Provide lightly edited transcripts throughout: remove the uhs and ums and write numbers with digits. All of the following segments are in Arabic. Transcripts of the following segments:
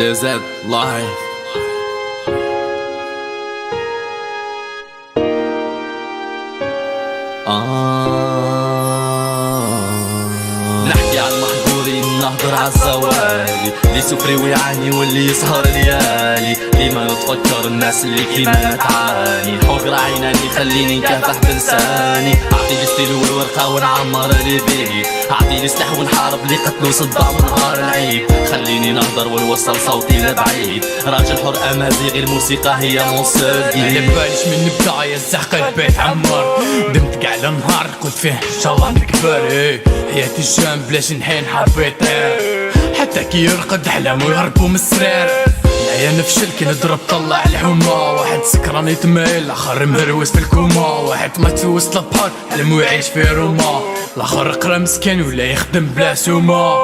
DZ لايف. نحكي عن المحظورين نهضر عالزوالي، اللي سفري ويعاني واللي يسهر ليالي، لما نتفكر الناس اللي كيما تعاني. حجر عيناني خليني نكافح بلساني، عطيلي ستيل والورقة ونعمر اللي بيه، عطيلي سلاح ونحارب اللي قتلو صدام نهار العيد. خليني نهضر ونوصل صوتي لبعيد، راجل حر امازيغي الموسيقى هي موسيقي. مالباليش من البداية الزحق البيت عمر، دمت قاع النهار قلت فيه ان شاء الله نكبر. حياتي الجام بلاش نحين حبيت حتى كي يرقد احلامو يهربو من السرير. يا نفشل كي نضرب طلع الحومة، واحد سكران يتمايل الاخر مهروس في الكوما، واحد ما توسط لبحر حلمو يعيش في روما، الاخر قرا مسكين ولا يخدم بلا سومة.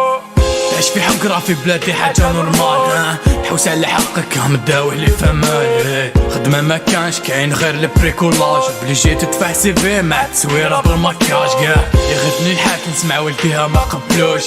تعيش في حقرة في بلادي حاجة نورمال، حوس على حقك مداوي لي فمال. خدمة ما كانش كاين غير البريكولاج، بلي جيت تدفع CV مع التصويرة بالمكياج. كاع يغثني الحاكم نسمع والديها ما قبلوش،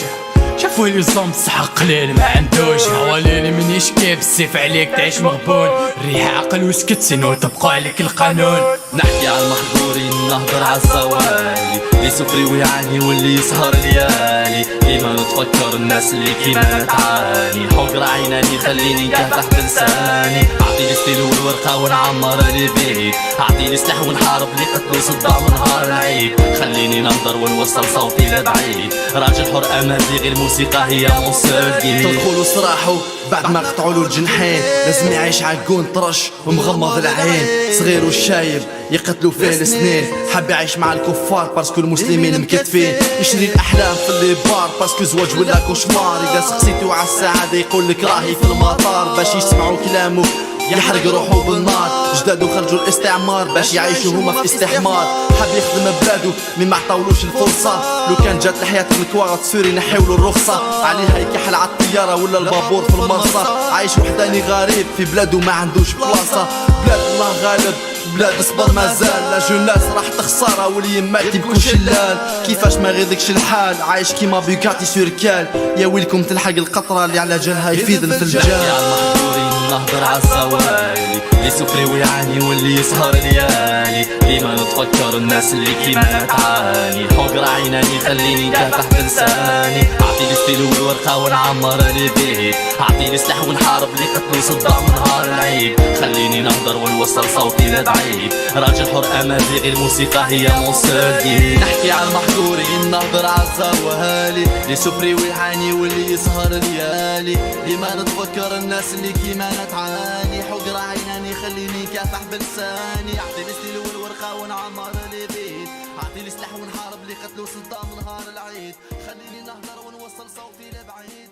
شافوا لي الظلم بصح قليل ما عندوش. حواليني من يشكي بالسيف عليك تعيش مغبون، الريحة عقل وسكت سنو تبقى عليك القانون. نحكي عن المحظورين نهضر عالزوالي، اللي سفري ويعاني واللي يسهر ليالي، لما نتفكر الناس اللي كيما تعاني. حجر عيناني خليني نكافح بلساني، عطيلي ستيل والورقة ونعمر اللي بيه، عطيلي سلاح ونحارب اللي قتلو صدام نهار العيد. خليني نهضر ونوصل صوتي لبعيد، راجل حر امازيغي الموسيقى هي موسيقي. تدخلوا صراحو بعد ما قطعولو الجنحين، لازم يعيش عالكون طرش ومغمض العين. صغير وشايب يقتلوا فيه السنين، حاب يعيش مع الكفار باسكو المسلمين مكتفين. يشري الاحلام في الليبار باسكو زواج ولا كوشمار. اذا سقسيتو على السعاده يقولك راهي في المطار، باش يسمعوا كلامو يحرق روحو بالنار. جدادو خرجوا الاستعمار باش يعيشوا هما في استحمار، حاب يخدم بلادو مي ما عطاولوش الفرصه. لو كان جات الحياه بالكوارت سوري نحيولو الرخصه، عليها يكحل على الطياره ولا البابور في المرصى. عايش وحداني غريب في بلادو ما عندوش بلاصه، بلاد الله غالب بلاد صبر مازال. لا جوناس راح تخسارة واليمات يبكو شلال، كيفاش ما غيدكش الحال عايش كيما بيكاتي سوركال. يا ويلكم تلحق القطرة اللي على جالها يفيد الفلجان. نهضر عالزوالي، اللي سفري ويعاني واللي يسهر ليالي، لما نتفكر الناس اللي كيما تعاني. حجر عيناني خليني نكافح بلساني، عطيلي ستيل والورقة ونعمر اللي بيه، عطيلي سلاح ونحارب اللي قتلو صدام نهار العيد. خليني نهضر ونوصل صوتي لبعيد، راجل حر امازيغي الموسيقى هي موسيقي. نحكي عن المحظورين نهضر عالزوالي، اللي سفري ويعاني واللي يسهر ليالي، لما نتفكر الناس اللي كيما تعاني. حجر عيناني خليني كافح بلساني، عطيلي ستيل والورقة ونعمر اللي بيه، عطيلي سلاح ونحارب اللي قتلو صدام نهار العيد. خليني نهضر ونوصل صوتي لبعيد.